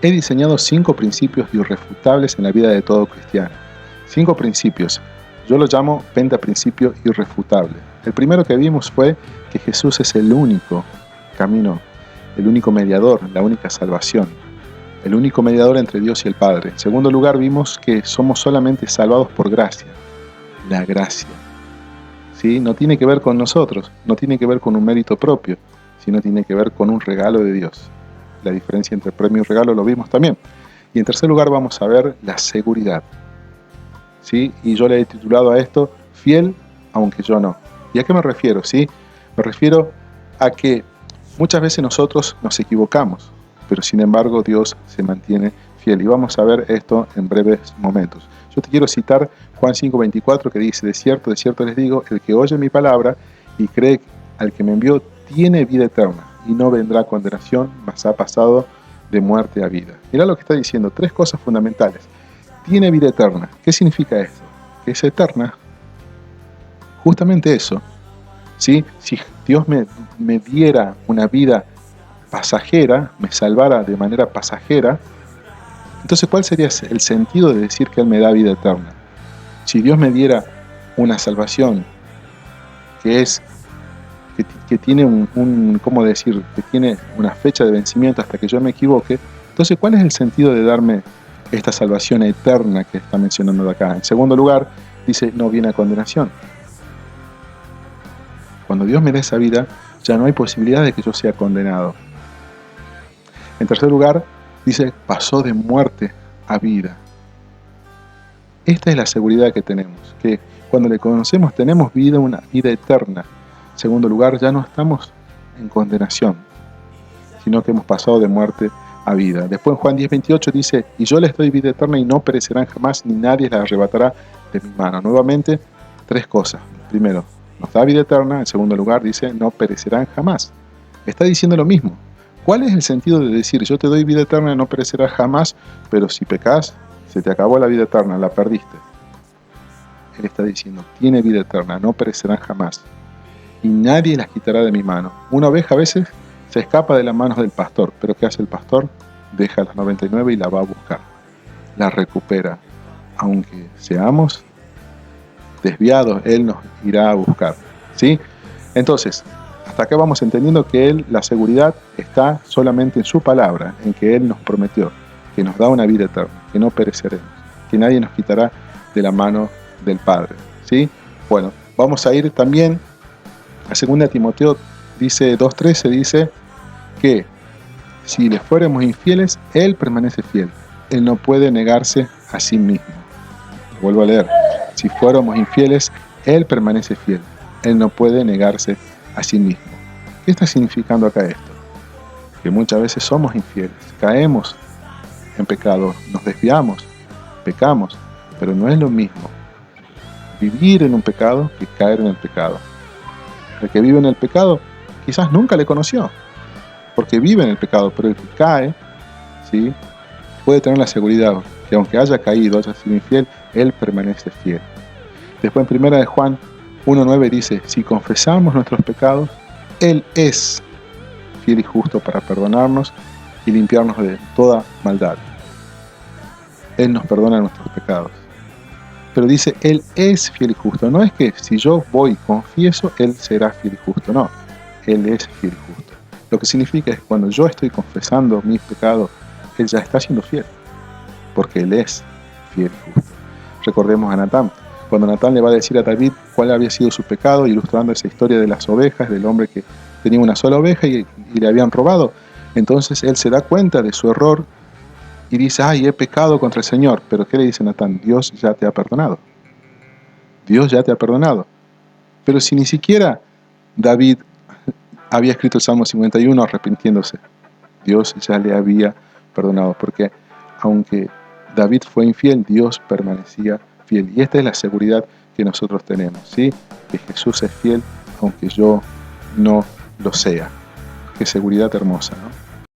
He diseñado 5 principios irrefutables en la vida de todo cristiano. 5 principios. Yo lo llamo pentaprincipio irrefutable. El primero que vimos fue que Jesús es el único camino, el único mediador, la única salvación, el único mediador entre Dios y el Padre. En segundo lugar, vimos que somos solamente salvados por gracia, la gracia. ¿Sí? No tiene que ver con nosotros, no tiene que ver con un mérito propio, sino tiene que ver con un regalo de Dios. La diferencia entre premio y regalo lo vimos también. Y en tercer lugar vamos a ver la seguridad. ¿Sí? Y yo le he titulado a esto, fiel aunque yo no. ¿Y a qué me refiero? ¿Sí? Me refiero a que muchas veces nosotros nos equivocamos, pero sin embargo Dios se mantiene fiel. Y vamos a ver esto en breves momentos. Yo te quiero citar Juan 5:24 que dice, de cierto les digo, el que oye mi palabra y cree al que me envió tiene vida eterna y no vendrá condenación, mas ha pasado de muerte a vida. Mirá lo que está diciendo, 3 cosas fundamentales. Tiene vida eterna. ¿Qué significa esto? Que es eterna. Justamente eso. ¿Sí? Si Dios me diera una vida pasajera, me salvara de manera pasajera, entonces ¿cuál sería el sentido de decir que Él me da vida eterna? Si Dios me diera una salvación que tiene ¿cómo decir? Que tiene una fecha de vencimiento hasta que yo me equivoque, entonces ¿cuál es el sentido de darme esta salvación eterna que está mencionando de acá? En segundo lugar, dice, no viene a condenación. Cuando Dios me da esa vida, ya no hay posibilidad de que yo sea condenado. En tercer lugar, dice, pasó de muerte a vida. Esta es la seguridad que tenemos, que cuando le conocemos tenemos vida, una vida eterna. En segundo lugar, ya no estamos en condenación, sino que hemos pasado de muerte a vida. Después en Juan 10:28 dice, y yo les doy vida eterna y no perecerán jamás, ni nadie la arrebatará de mi mano. Nuevamente, 3 cosas. Primero, nos da vida eterna. En segundo lugar, dice, no perecerán jamás. Está diciendo lo mismo. ¿Cuál es el sentido de decir, yo te doy vida eterna y no perecerás jamás, pero si pecas, se te acabó la vida eterna, la perdiste? Él está diciendo, tiene vida eterna, no perecerán jamás, y nadie las quitará de mi mano. Una oveja a veces se escapa de las manos del pastor, pero ¿qué hace el pastor? Deja las 99 y la va a buscar. La recupera. Aunque seamos desviados, Él nos irá a buscar. ¿Sí? Entonces, hasta acá vamos entendiendo que la seguridad está solamente en su palabra, en que Él nos prometió, que nos da una vida eterna, que no pereceremos, que nadie nos quitará de la mano del Padre. ¿Sí? Bueno, vamos a ir también a 2 Timoteo, dice 2:13, dice que si le fuéramos infieles, Él permanece fiel. Él no puede negarse a sí mismo. Vuelvo a leer. Si fuéramos infieles, Él permanece fiel. Él no puede negarse a sí mismo. ¿Qué está significando acá esto? Que muchas veces somos infieles, caemos en pecado, nos desviamos, pecamos, pero no es lo mismo vivir en un pecado que caer en el pecado. El que vive en el pecado quizás nunca le conoció, porque vive en el pecado, pero el que cae, ¿sí?, puede tener la seguridad que aunque haya caído, haya sido infiel, Él permanece fiel. Después en 1 de Juan 1:9 dice, si confesamos nuestros pecados, Él es fiel y justo para perdonarnos y limpiarnos de toda maldad. Él nos perdona nuestros pecados. Pero dice, Él es fiel y justo. No es que si yo voy y confieso, Él será fiel y justo. No, Él es fiel y justo. Lo que significa es que cuando yo estoy confesando mis pecados, Él ya está siendo fiel, porque Él es fiel y justo. Recordemos a Natán. Cuando Natán le va a decir a David cuál había sido su pecado, ilustrando esa historia de las ovejas, del hombre que tenía una sola oveja y le habían robado, entonces él se da cuenta de su error y dice, ay, he pecado contra el Señor. Pero ¿qué le dice Natán? Dios ya te ha perdonado. Dios ya te ha perdonado. Pero si ni siquiera David había escrito el Salmo 51 arrepintiéndose, Dios ya le había perdonado, porque aunque David fue infiel, Dios permanecía fiel. Y esta es la seguridad que nosotros tenemos, ¿sí? Que Jesús es fiel, aunque yo no lo sea. Qué seguridad hermosa, ¿no?